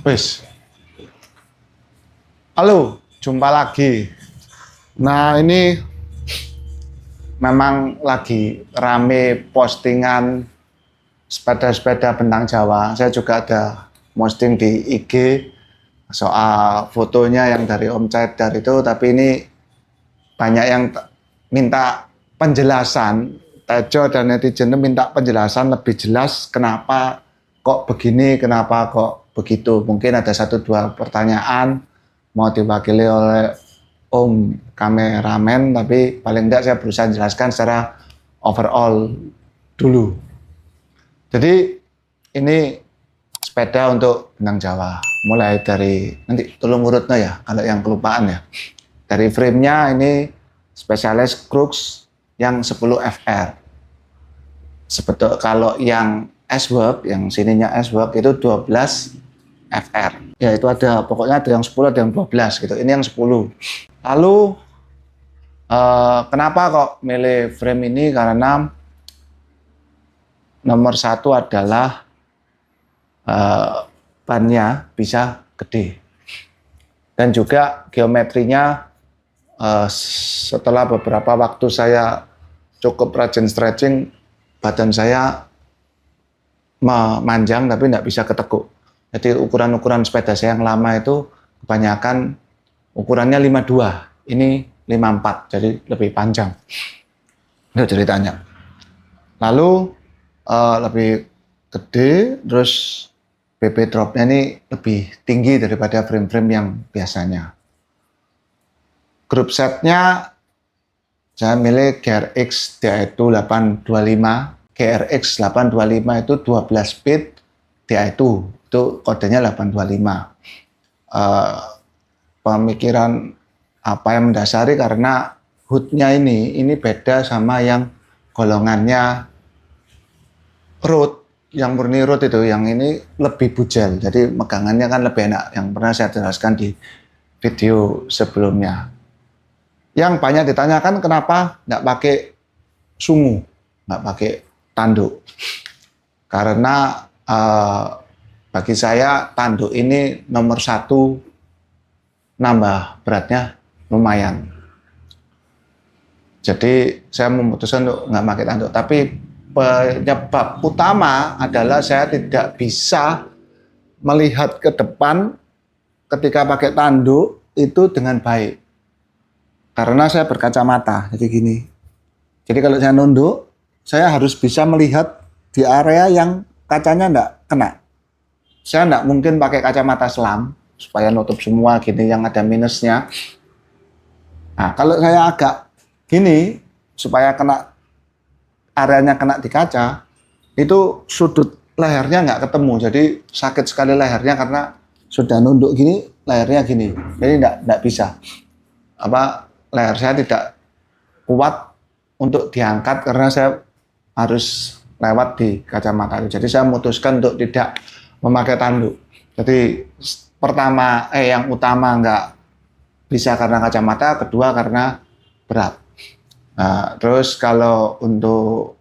Wis, halo, jumpa lagi. Nah, ini memang lagi rame postingan sepeda-sepeda bentang Jawa. Saya juga ada posting di IG soal fotonya yang dari Om Cedar itu, tapi ini banyak yang minta penjelasan. Tejo dan netizen minta penjelasan lebih jelas kenapa kok begini, kenapa kok begitu. Mungkin ada 1-2 pertanyaan mau diwakili oleh Om kameramen, tapi paling tidak saya berusaha jelaskan secara overall dulu. Jadi ini sepeda untuk benang Jawa, mulai dari, nanti tolong urutnya ya kalau yang kelupaan ya. Dari framenya ini Specialized Crux yang 10 FR. Sebetulnya kalau yang S-Work, yang sininya S-Work itu 12 FR. Ya itu ada, pokoknya ada yang 10, ada yang 12 gitu. Ini yang 10. Lalu kenapa kok milih frame ini? Karena nomor 1 adalah bannya bisa gede. Dan juga geometrinya setelah beberapa waktu saya cukup rajin stretching, badan saya memanjang tapi tidak bisa ketekuk. Jadi ukuran-ukuran sepeda saya yang lama itu kebanyakan ukurannya 52, ini 54, jadi lebih panjang. Itu ceritanya. Lalu lebih gede, terus BB dropnya ini lebih tinggi daripada frame-frame yang biasanya. Grup setnya saya milih GRX DI2 825. GRX 825 itu 12 speed DI2, itu kodenya 825. Pemikiran apa yang mendasari karena hoodnya ini beda sama yang golongannya road, yang murni road itu, yang ini lebih bujel, jadi megangannya kan lebih enak, yang pernah saya jelaskan di video sebelumnya. Yang banyak ditanyakan kenapa nggak pakai sungu, nggak pakai tanduk. Karena bagi saya tanduk ini nomor 1, nambah beratnya lumayan. Jadi saya memutuskan untuk nggak pakai tanduk. Tapi penyebab utama adalah saya tidak bisa melihat ke depan ketika pakai tanduk itu dengan baik. Karena saya berkacamata, jadi gini. Jadi kalau saya nunduk, saya harus bisa melihat di area yang kacanya enggak kena. Saya enggak mungkin pakai kacamata selam supaya nutup semua gini yang ada minusnya. Nah, kalau saya agak gini supaya kena areanya kena di kaca, itu sudut lehernya enggak ketemu. Jadi sakit sekali lehernya karena sudah nunduk gini, lehernya gini. Jadi enggak bisa. Leher saya tidak kuat untuk diangkat karena saya harus lewat di kacamata itu. Jadi saya memutuskan untuk tidak memakai tanduk. Jadi pertama, yang utama nggak bisa karena kacamata, kedua karena berat. Nah, terus kalau untuk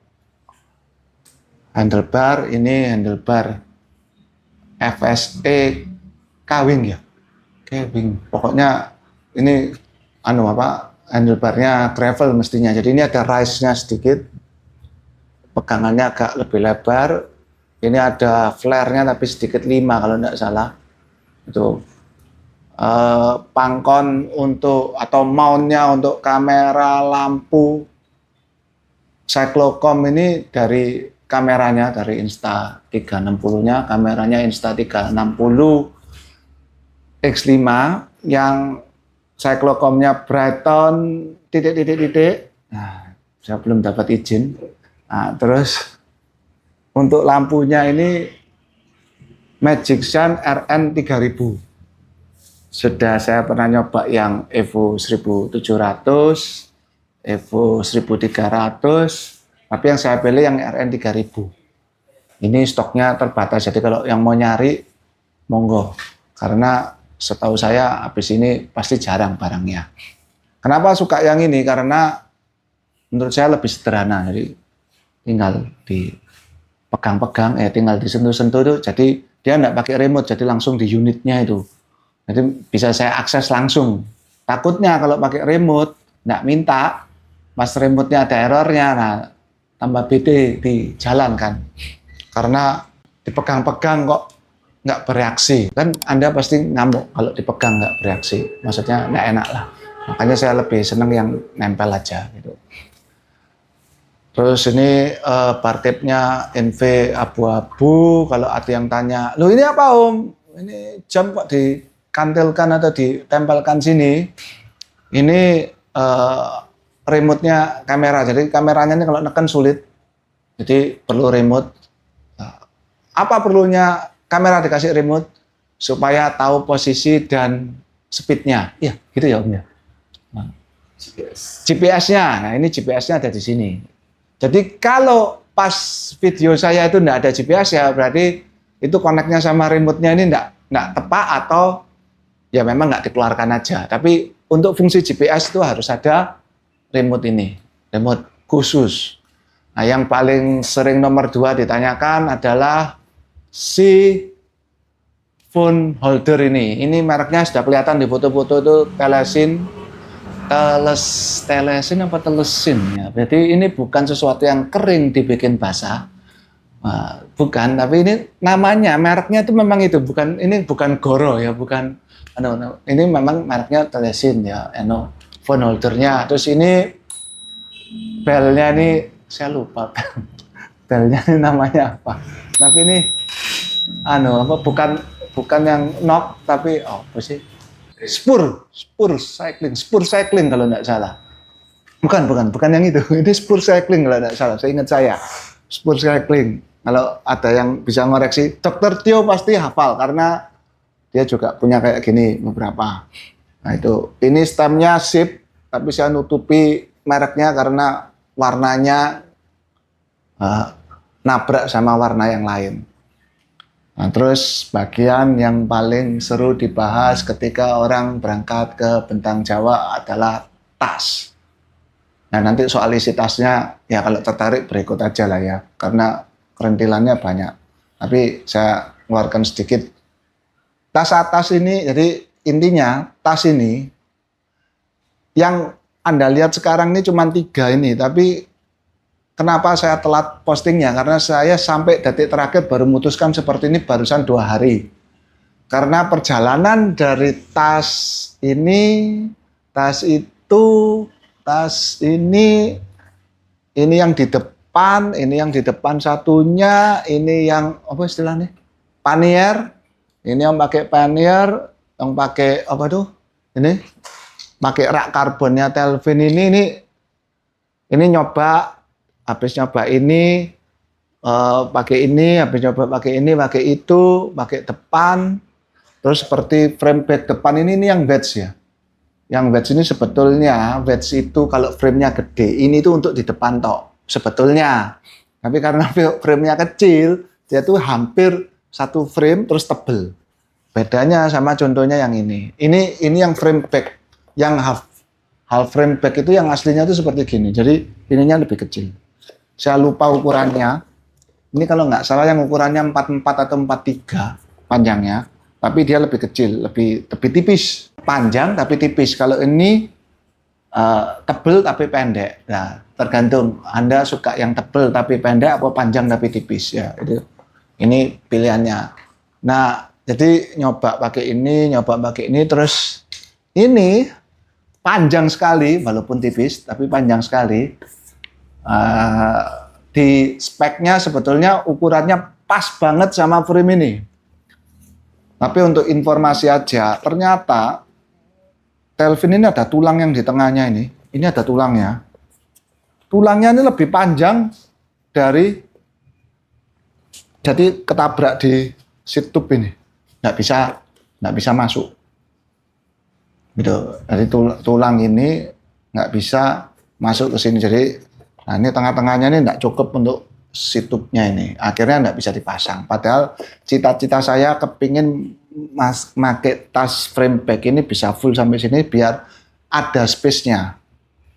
handlebar, ini handlebar FSE Kawing ya, Kawing. Pokoknya ini handlebarnya gravel mestinya. Jadi ini ada rise-nya sedikit, pegangannya agak lebih lebar. Ini ada flare-nya tapi sedikit 5 kalau tidak salah. Itu pangkon untuk atau mount-nya untuk kamera lampu cyclocom ini dari kameranya, dari Insta360-nya, kameranya Insta360 X5 yang cyclocom-nya Brighton ... Nah, saya belum dapat izin. Nah, terus untuk lampunya ini Magic Sun RN 3000. Sudah saya pernah nyoba yang Evo 1700, Evo 1300, tapi yang saya pilih yang RN 3000. Ini stoknya terbatas, jadi kalau yang mau nyari monggo. Karena setahu saya habis ini pasti jarang barangnya. Kenapa suka yang ini? Karena menurut saya lebih sederhana. Jadi tinggal dipegang-pegang, tinggal disentuh-sentuh itu jadi dia nggak pakai remote, jadi langsung di unitnya itu. Jadi bisa saya akses langsung. Takutnya kalau pakai remote, nggak minta, pas remote-nya ada errornya, nah tambah bete di jalan kan. Karena dipegang-pegang kok nggak bereaksi. Kan Anda pasti ngamuk kalau dipegang nggak bereaksi. Maksudnya nggak enak lah. Makanya saya lebih seneng yang nempel aja gitu. Terus ini partipnya NV abu-abu. Kalau ada yang tanya, loh ini apa Om? Ini jam kok dikantilkan atau ditempelkan sini? Ini remote-nya kamera. Jadi kameranya ini kalau neken sulit. Jadi perlu remote. Apa perlunya kamera dikasih remote? Supaya tahu posisi dan speed-nya. Iya, gitu ya Om ya. Nah, GPS-nya. Nah, ini GPS-nya ada di sini. Jadi kalau pas video saya itu enggak ada GPS ya berarti itu koneknya sama remote-nya ini enggak tepat atau ya memang enggak dikeluarkan aja. Tapi untuk fungsi GPS itu harus ada remote ini, remote khusus. Nah, yang paling sering nomor 2 ditanyakan adalah si phone holder ini. Ini mereknya sudah kelihatan di foto-foto itu Telesin apa Telesin ya. Jadi ini bukan sesuatu yang kering dibikin basah. Nah, bukan, tapi ini namanya, mereknya itu memang itu, bukan ini bukan Goro ya, bukan ini memang mereknya Telesin ya, phone holdernya. Terus ini belnya ini saya lupa belnya ini namanya apa. Tapi ini bukan yang knock tapi apa sih? Spur cycling kalau tidak salah. Bukan yang itu. Ini spur cycling kalau tidak salah. Saya ingat spur cycling. Kalau ada yang bisa ngoreksi, Dr. Tio pasti hafal karena dia juga punya kayak gini beberapa. Nah itu, ini stemnya sip, tapi saya nutupi mereknya karena warnanya nabrak sama warna yang lain. Nah, terus bagian yang paling seru dibahas ketika orang berangkat ke Bentang Jawa adalah tas. Nah, nanti soal isi tasnya, ya kalau tertarik berikut aja lah ya, karena kerentilannya banyak. Tapi saya keluarkan sedikit. Tas atas ini, jadi intinya tas ini, yang Anda lihat sekarang ini cuma 3 ini, tapi kenapa saya telat postingnya? Karena saya sampai detik terakhir baru memutuskan seperti ini barusan 2 hari. Karena perjalanan dari tas ini, tas itu, tas ini yang di depan, ini yang di depan satunya, ini yang apa istilahnya? Pannier. Ini yang pakai pannier, yang pakai apa tuh? Ini pakai rak karbonnya Telvin ini nyoba. Habis nyoba ini, pakai ini, habis nyoba pakai ini, pakai itu, pakai depan. Terus seperti frame back depan ini yang wedge ya. Yang wedge ini sebetulnya, wedge itu kalau framenya gede, ini tuh untuk di depan tok, sebetulnya. Tapi karena framenya kecil, dia tuh hampir satu frame terus tebel. Bedanya sama contohnya yang ini. Ini yang frame back, yang half frame back itu yang aslinya tuh seperti gini. Jadi ininya lebih kecil. Saya lupa ukurannya. Ini kalau nggak salah yang ukurannya 44 atau 43 panjangnya, tapi dia lebih kecil, lebih tipis. Panjang tapi tipis. Kalau ini tebel tapi pendek. Nah, tergantung Anda suka yang tebel tapi pendek atau panjang tapi tipis ya. Ini pilihannya. Nah, jadi nyoba pakai ini, terus ini panjang sekali, walaupun tipis tapi panjang sekali. Di speknya sebetulnya ukurannya pas banget sama frame ini. Tapi untuk informasi aja, ternyata Telvin ini ada tulang yang di tengahnya ini. Ini ada tulangnya. Tulangnya ini lebih panjang dari, jadi ketabrak di seat tube ini. Nggak bisa masuk. Gitu. Jadi tulang ini nggak bisa masuk ke sini. Jadi nah ini tengah-tengahnya ini tidak cukup untuk situpnya ini. Akhirnya tidak bisa dipasang. Padahal cita-cita saya kepingin pakai tas frame back ini bisa full sampai sini biar ada space-nya.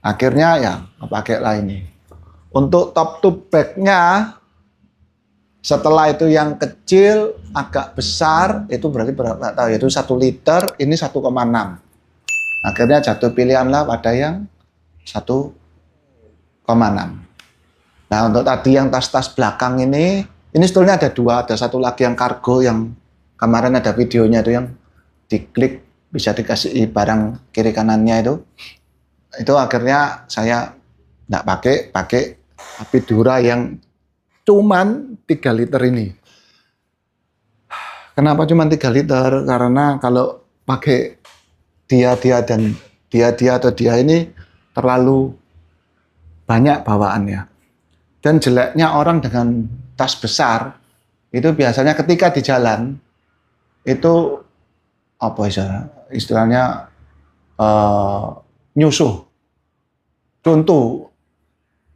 Akhirnya ya pakai lah ini. Untuk top to back-nya Setelah itu yang kecil agak besar itu berarti berapa? Nggak tahu, yaitu 1 liter, ini 1,6. Akhirnya jatuh pilihanlah pada yang 1,6. Nah, untuk tadi yang tas-tas belakang ini sebetulnya ada 2, ada satu lagi yang kargo yang kemarin ada videonya itu yang diklik bisa dikasih barang kiri kanannya itu. Itu akhirnya saya nggak pakai Apidura yang cuman 3 liter ini. Kenapa cuma 3 liter? Karena kalau pakai dia dan dia atau dia ini terlalu banyak bawaannya. Dan jeleknya orang dengan tas besar itu biasanya ketika di jalan itu apa istilahnya nyusuh. Contoh,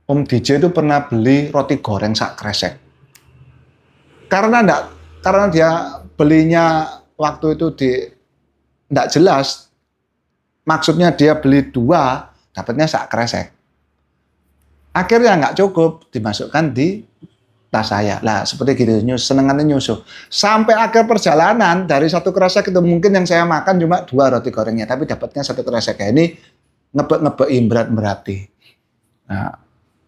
Om DJ itu pernah beli roti goreng sak kresek. Karena dia belinya waktu itu enggak jelas. Maksudnya dia beli 2, dapatnya sak kresek. Akhirnya nggak cukup, dimasukkan di tas saya. Lah seperti gitu, senengannya nyusuh. Sampai akhir perjalanan, dari 1 kresek itu mungkin yang saya makan cuma 2 roti gorengnya, tapi dapatnya 1 kresek. Ya, ini ngebek-ngebekin berarti. Nah,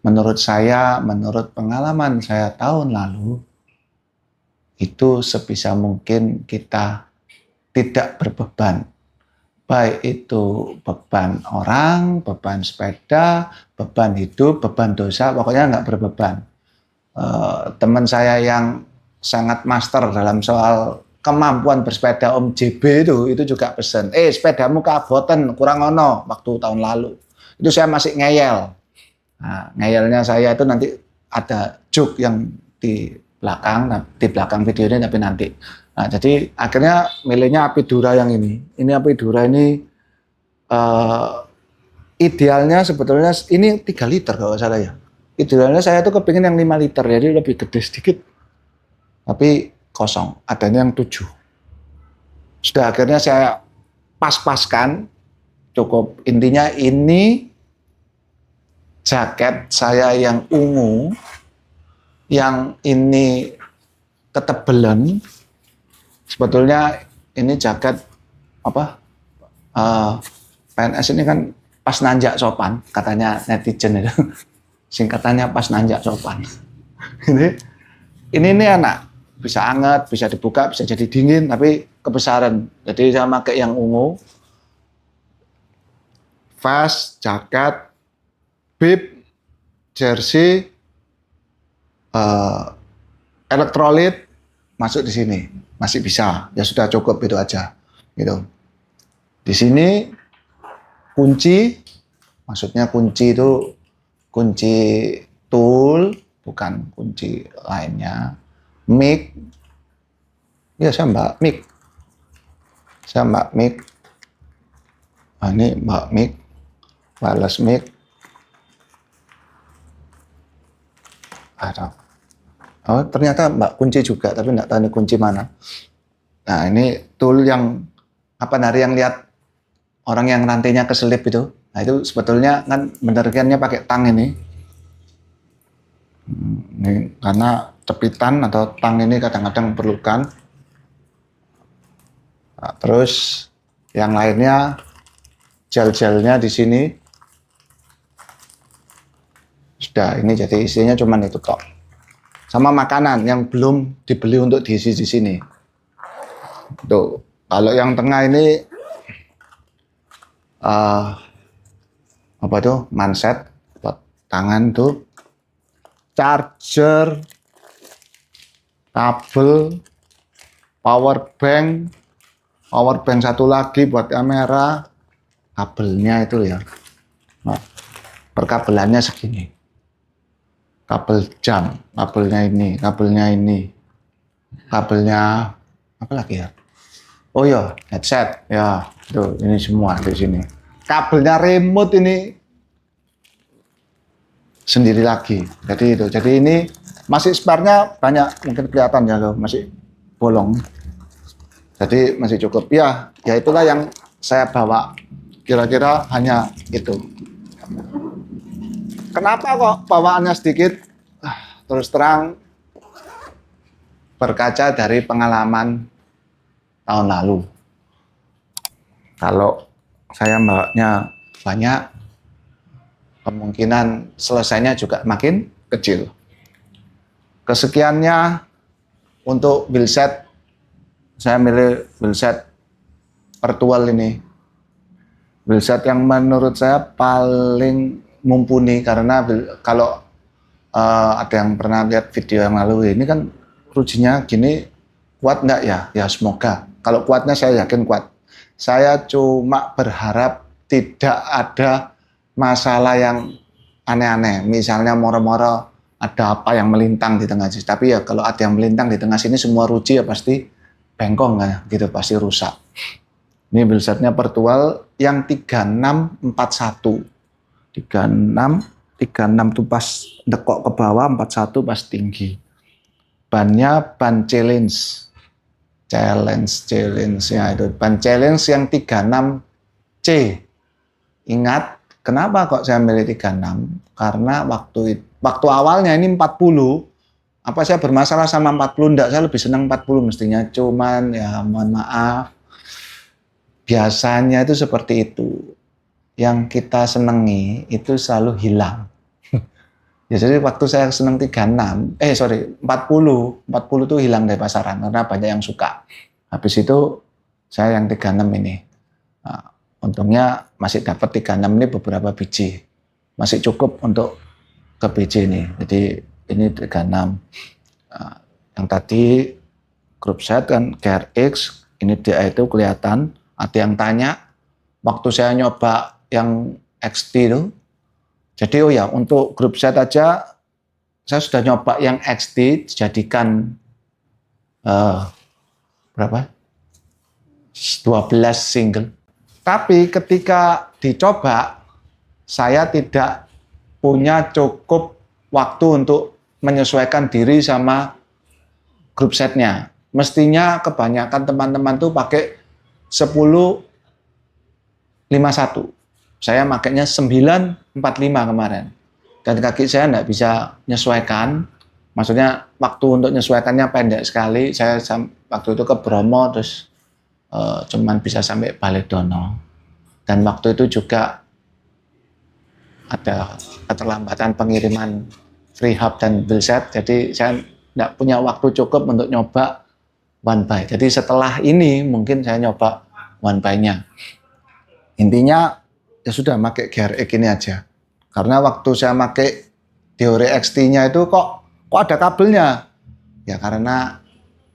menurut saya, menurut pengalaman saya tahun lalu, itu sebisa mungkin kita tidak berbeban. Baik itu beban orang, beban sepeda, beban hidup, beban dosa, pokoknya nggak berbeban. Teman saya yang sangat master dalam soal kemampuan bersepeda, Om JB itu juga pesen, sepedamu kaboten, kurang ono waktu tahun lalu. Itu saya masih ngeyel. Nah, ngeyelnya saya itu nanti ada joke yang di belakang video ini tapi nanti. Nah, jadi akhirnya milihnya Apidura yang ini. Ini Apidura ini idealnya sebetulnya ini 3 liter kalau salah ya. Idealnya saya tuh kepingin yang 5 liter, jadi lebih gede sedikit. Tapi kosong, adanya yang 7. Sudah akhirnya saya pas-paskan, cukup. Intinya ini jaket saya yang ungu, yang ini ketebelan. Sebetulnya ini jaket apa? PNS ini kan pas nanjak sopan, katanya netizen itu. Singkatannya pas nanjak sopan. ini enak, bisa hangat, bisa dibuka, bisa jadi dingin, tapi kebesaran. Jadi saya pakai yang ungu. Vest, jaket, bib, jersey, elektrolit masuk di sini. Masih bisa, ya sudah cukup itu aja, gitu. Di sini kunci, maksudnya kunci itu kunci tool, bukan kunci lainnya. Mic, ya saya mbak mic. Ini mbak mic, wireless mic. Ada. Oh, ternyata mbak kunci juga, tapi nggak tahu ini kunci mana. Nah, ini tool yang dari yang lihat orang yang rantainya keselip itu. Nah, itu sebetulnya kan benerkannya pakai tang ini. Ini karena cepitan atau tang ini kadang-kadang perlukan. Nah, terus yang lainnya gel-gelnya di sini. Sudah, ini jadi isinya cuma itu tok. Sama makanan yang belum dibeli untuk diisi di sini. Tuh, kalau yang tengah ini apa tuh? Manset buat tangan tuh. Charger, kabel, power bank satu lagi buat kamera, kabelnya itu ya. Nah, perkabelannya segini. Kabel jam, kabelnya ini, kabelnya apa lagi ya? Oh ya, headset, ya, tuh ini semua di sini. Kabelnya remote ini sendiri lagi. Jadi ini masih spare-nya banyak, mungkin kelihatan ya loh, masih bolong. Jadi masih cukup. Ya itulah yang saya bawa. Kira-kira hanya itu. Kenapa kok bawaannya sedikit? Terus terang, berkaca dari pengalaman tahun lalu. Kalau saya bawanya banyak, kemungkinan selesainya juga makin kecil. Kesekiannya untuk build set, saya milih build set virtual ini. Build set yang menurut saya paling mumpuni, karena kalau ada yang pernah lihat video yang lalu, ini kan rujinya gini, kuat nggak ya? Ya semoga. Kalau kuatnya saya yakin kuat. Saya cuma berharap tidak ada masalah yang aneh-aneh. Misalnya moro-moro ada apa yang melintang di tengah sini. Tapi ya kalau ada yang melintang di tengah sini, semua ruji ya pasti bengkong kan, gitu, pasti rusak. Ini build setnya virtual yang 3641. 36 itu pas dekok ke bawah, 41 pas tinggi. Bannya ban challenge ya, itu ban challenge yang 36C. Ingat kenapa kok saya milih 36? Karena waktu awalnya ini 40. Apa saya bermasalah sama 40? Enggak, saya lebih senang 40 mestinya. Cuman ya mohon maaf, biasanya itu seperti itu. Yang kita senangi itu selalu hilang. Ya, jadi waktu saya senang 40 itu hilang dari pasaran karena banyak yang suka. Habis itu saya yang 36 ini. Nah, untungnya masih dapat 36 ini beberapa biji. Masih cukup untuk ke biji ini. Jadi ini 36. Nah, yang tadi grup set kan GRX, ini DA itu kelihatan. Ada yang tanya waktu saya nyoba yang XT itu. Jadi oh ya, untuk grup set aja saya sudah nyoba yang XT dijadikan berapa? 12 single. Tapi ketika dicoba, saya tidak punya cukup waktu untuk menyesuaikan diri sama grup setnya. Mestinya kebanyakan teman-teman tuh pakai 10-51. Saya makainya 9-45 kemarin. Dan kaki saya tidak bisa menyesuaikan. Maksudnya waktu untuk menyesuaikannya pendek sekali. Saya waktu itu ke Bromo, terus cuman bisa sampai Baledono. Dan waktu itu juga ada keterlambatan pengiriman free hub dan build set. Jadi saya tidak punya waktu cukup untuk nyoba one by. Jadi setelah ini mungkin saya nyoba one by-nya. Intinya ya sudah pakai GRX ini aja. Karena waktu saya pakai Deore XT-nya itu kok ada kabelnya. Ya karena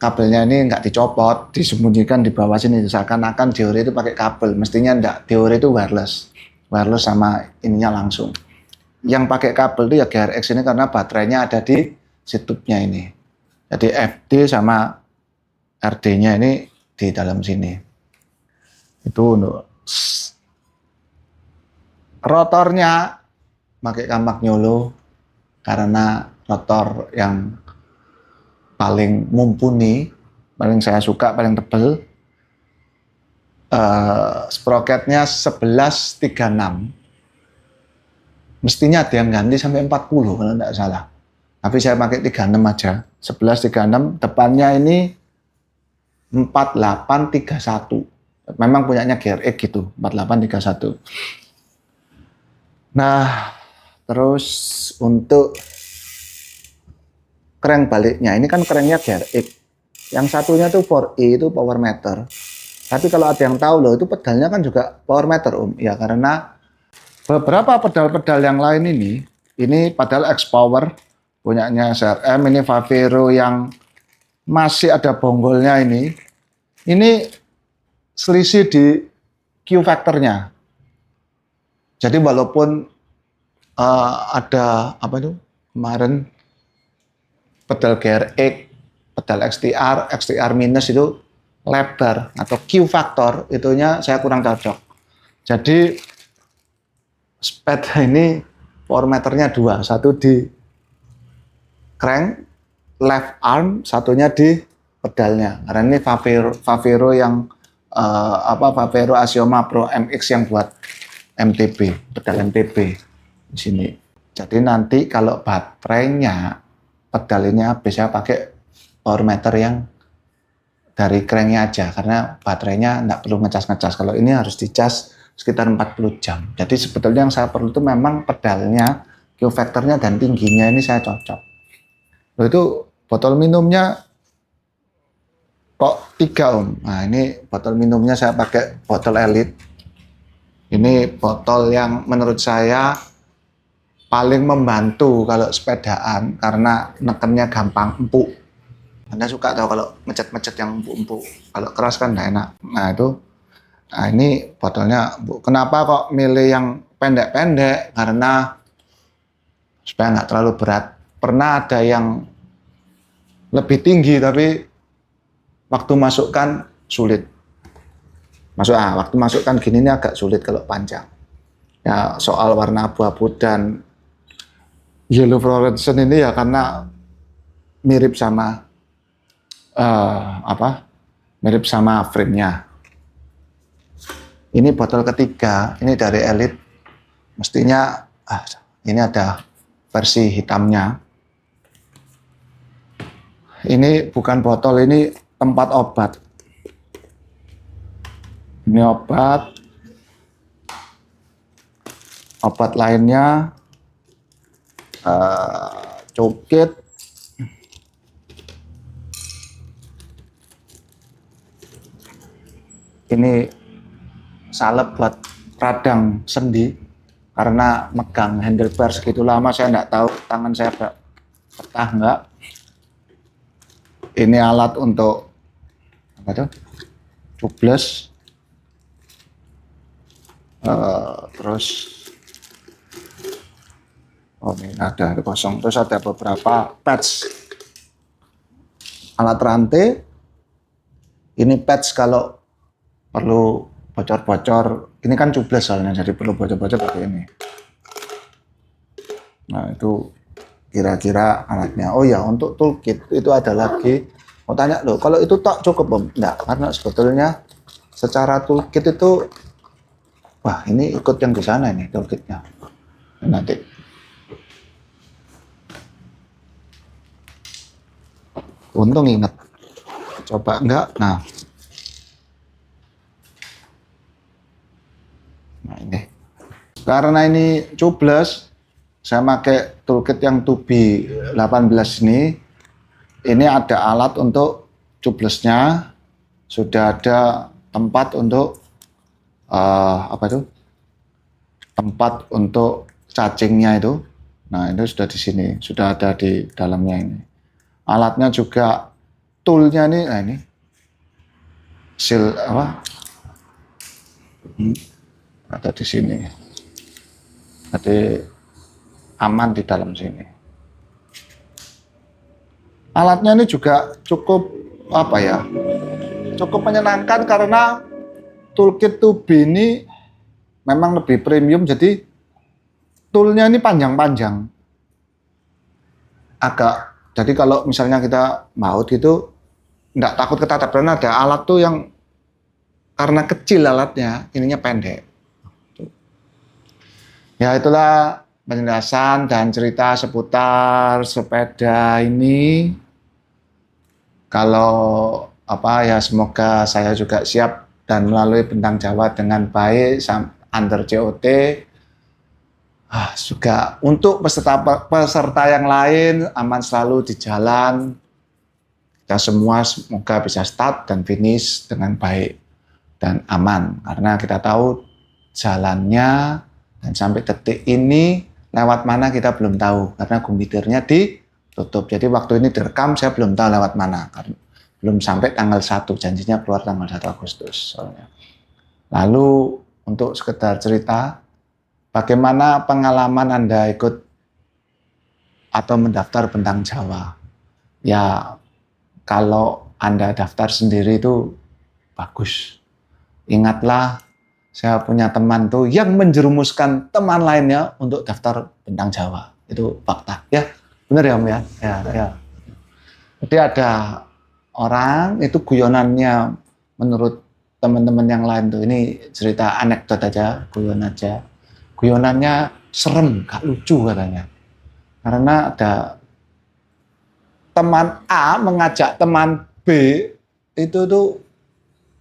kabelnya ini nggak dicopot, disembunyikan di bawah sini. Seakan-akan Deore itu pakai kabel. Mestinya enggak, Deore itu wireless. Wireless sama ininya langsung. Yang pakai kabel itu ya GRX ini karena baterainya ada di situpnya ini. Jadi FD sama RD-nya ini di dalam sini. Itu untuk rotornya pakai kampak nyolo karena rotor yang paling mumpuni, paling saya suka, paling tebel. Sprocketnya 1136. Mestinya ada yang ganti sampai 40 kalau tidak salah. Tapi saya pakai 36 aja. 1136, depannya ini 4831. Memang punyanya GRX gitu, 4831. Nah, terus untuk crank baliknya, ini kan cranknya GRX. Yang satunya tuh 4E itu power meter. Tapi kalau ada yang tahu loh, itu pedalnya kan juga power meter Om. Ya karena beberapa pedal-pedal yang lain ini padahal X-Power punyanya SRM, ini Favero yang masih ada bonggolnya ini selisih di Q factornya. Jadi walaupun ada apa itu kemarin pedal GRX, pedal XTR minus itu lebar atau Q factor itunya saya kurang cocok. Jadi sepeda ini power meternya dua, satu di crank left arm, satunya di pedalnya. Karena ini Favero yang Favero Axioma Pro MX yang buat MTB, pedal MTB di sini. Jadi nanti kalau baterainya pedal ini habis, saya pakai power meter yang dari cranknya aja, karena baterainya nggak perlu ngecas-ngecas. Kalau ini harus dicas sekitar 40 jam. Jadi sebetulnya yang saya perlu itu memang pedalnya, Q factornya dan tingginya ini saya cocok. Lalu itu botol minumnya kok 3 Om. Nah ini botol minumnya saya pakai botol Elite. Ini botol yang menurut saya paling membantu kalau sepedaan karena nekennya gampang empuk. Anda suka tahu kalau mecet-mecet yang empuk-empuk, kalau keras kan nggak enak. Nah ini botolnya. Kenapa kok milih yang pendek-pendek? Karena supaya nggak terlalu berat. Pernah ada yang lebih tinggi tapi waktu masukkan sulit. Waktu masukkan gini ini agak sulit kalau panjang. Ya soal warna abu-abu dan yellow fluorescent ini ya karena mirip sama mirip sama frame-nya. Ini botol ketiga, ini dari Elite. Mestinya ini ada versi hitamnya. Ini bukan botol, ini tempat obat. Ini obat lainnya, cokit. Ini salep buat radang sendi, karena megang handlebar segitu lama saya nggak tahu tangan saya betah nggak. Ini alat untuk apa tuh? Tubeless. Terus ini ada kosong. Terus ada beberapa patch alat rantai. Ini patch kalau perlu bocor-bocor, ini kan tubeless soalnya, jadi perlu bocor-bocor pakai ini. Nah itu kira-kira alatnya. Oh ya, untuk toolkit itu ada lagi. Mau tanya loh, kalau itu tak cukup Om? Enggak, karena sebetulnya secara toolkit itu, wah ini ikut yang di sana ini toolkitnya. Nanti. Untung ingat. Coba enggak, nah ini. Karena ini tubeless, saya pakai toolkit yang Tubi 18 ini. Ini ada alat untuk tubelessnya, sudah ada tempat untuk tempat untuk cacingnya itu. Nah itu sudah di sini, sudah ada di dalamnya ini. Alatnya juga, toolnya ini, nah ini seal ada di sini, jadi aman di dalam sini. Alatnya ini juga cukup cukup menyenangkan karena toolkit Tubi ini memang lebih premium, jadi toolnya ini panjang-panjang. Jadi kalau misalnya kita maut gitu, nggak takut ketatap, karena ada alat tuh yang karena kecil alatnya, ininya pendek. Ya itulah penjelasan dan cerita seputar sepeda ini. Kalau ya semoga saya juga siap dan melalui Bentang Jawa dengan baik under COT. Juga untuk peserta yang lain aman selalu di jalan. Kita semua semoga bisa start dan finish dengan baik dan aman, karena kita tahu jalannya dan sampai detik ini lewat mana kita belum tahu, karena komputernya ditutup. Jadi waktu ini direkam saya belum tahu lewat mana, karena belum sampai tanggal 1, janjinya keluar tanggal 1 Agustus soalnya. Lalu untuk sekedar cerita, bagaimana pengalaman Anda ikut atau mendaftar Bentang Jawa? Ya kalau Anda daftar sendiri itu bagus. Ingatlah, saya punya teman tuh yang menjerumuskan teman lainnya untuk daftar Bentang Jawa. Itu fakta, ya. Benar ya Om ya? Ya. Jadi ada orang itu guyonannya menurut teman-teman yang lain tuh, ini cerita anekdot aja, guyon aja. Guyonannya serem, gak lucu katanya. Karena ada teman A mengajak teman B itu tuh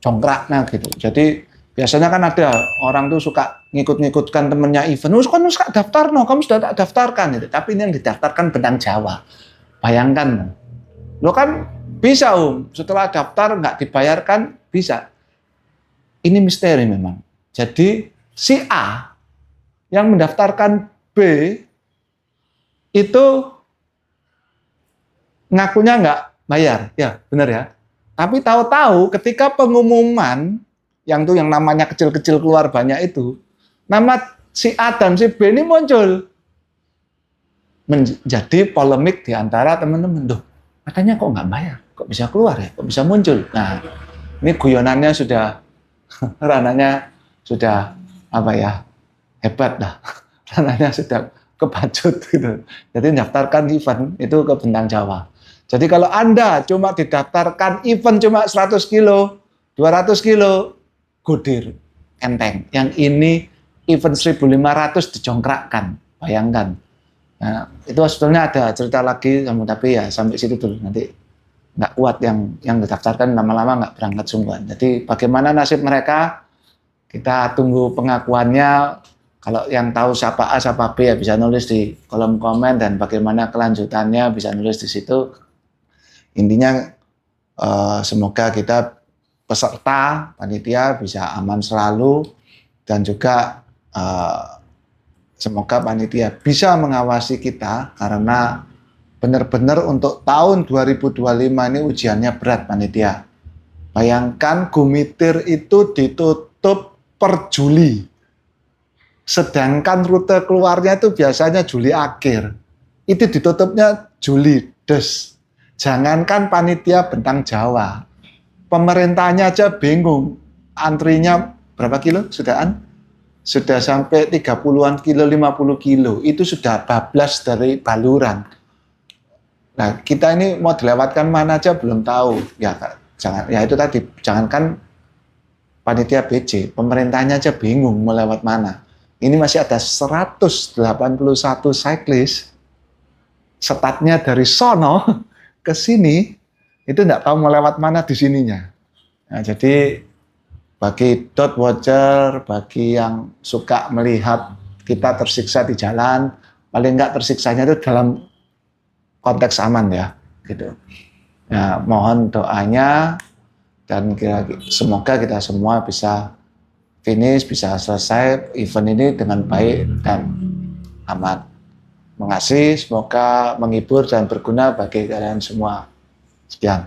jongkraknya gitu. Jadi biasanya kan ada orang tuh suka ngikut-ngikutkan temennya event. Kamu suka daftar, no, kamu sudah tak daftarkan gitu. Tapi ini yang didaftarkan benang Jawa. Bayangkan, lo kan bisa setelah daftar nggak dibayarkan bisa. Ini misteri memang. Jadi si A yang mendaftarkan B itu ngakunya nggak bayar, ya benar ya. Tapi tahu-tahu ketika pengumuman yang tuh yang namanya kecil-kecil keluar banyak itu, nama si A dan si B ini muncul, menjadi polemik di antara teman-teman. Duh, katanya kok nggak bayar, kok bisa keluar ya, kok bisa muncul. Nah, ini guyonannya sudah rananya sudah apa ya, hebat lah, rananya sudah kebacut gitu. Jadi daftarkan event itu ke Bentang Jawa. Jadi kalau Anda cuma didaftarkan event cuma 100 kilo, 200 kilo, godir, enteng. Yang ini event 1.500 dijongkrakkan, bayangkan. Nah, itu sebetulnya ada cerita lagi, tapi ya sampai situ dulu. Nanti nggak kuat yang didaftarkan lama-lama nggak berangkat sungguhan. Jadi bagaimana nasib mereka, kita tunggu pengakuannya. Kalau yang tahu siapa A, siapa B ya bisa nulis di kolom komen dan bagaimana kelanjutannya bisa nulis di situ. Intinya semoga kita peserta panitia bisa aman selalu dan juga semoga panitia bisa mengawasi kita karena benar-benar untuk tahun 2025 ini ujiannya berat panitia. Bayangkan Gumitir itu ditutup per Juli. Sedangkan rute keluarnya itu biasanya Juli akhir. Itu ditutupnya Juli des. Jangankan panitia Bentang Jawa. Pemerintahnya aja bingung. Antrinya berapa kilo? Sudah sampai 30-an kilo, 50 kilo. Itu sudah bablas dari Baluran. Nah, kita ini mau dilewatkan mana aja belum tahu. Ya, itu tadi, jangankan panitia BC, pemerintahnya aja bingung mau lewat mana. Ini masih ada 181 cyclist, startnya dari sono ke sini, itu nggak tahu mau lewat mana di sininya. Nah, jadi bagi dot watcher, bagi yang suka melihat kita tersiksa di jalan, paling nggak tersiksanya itu dalam konteks aman ya, gitu. Nah, mohon doanya dan semoga kita semua bisa finish, bisa selesai event ini dengan baik dan aman. Mengasih, semoga menghibur dan berguna bagi kalian semua. Sekian.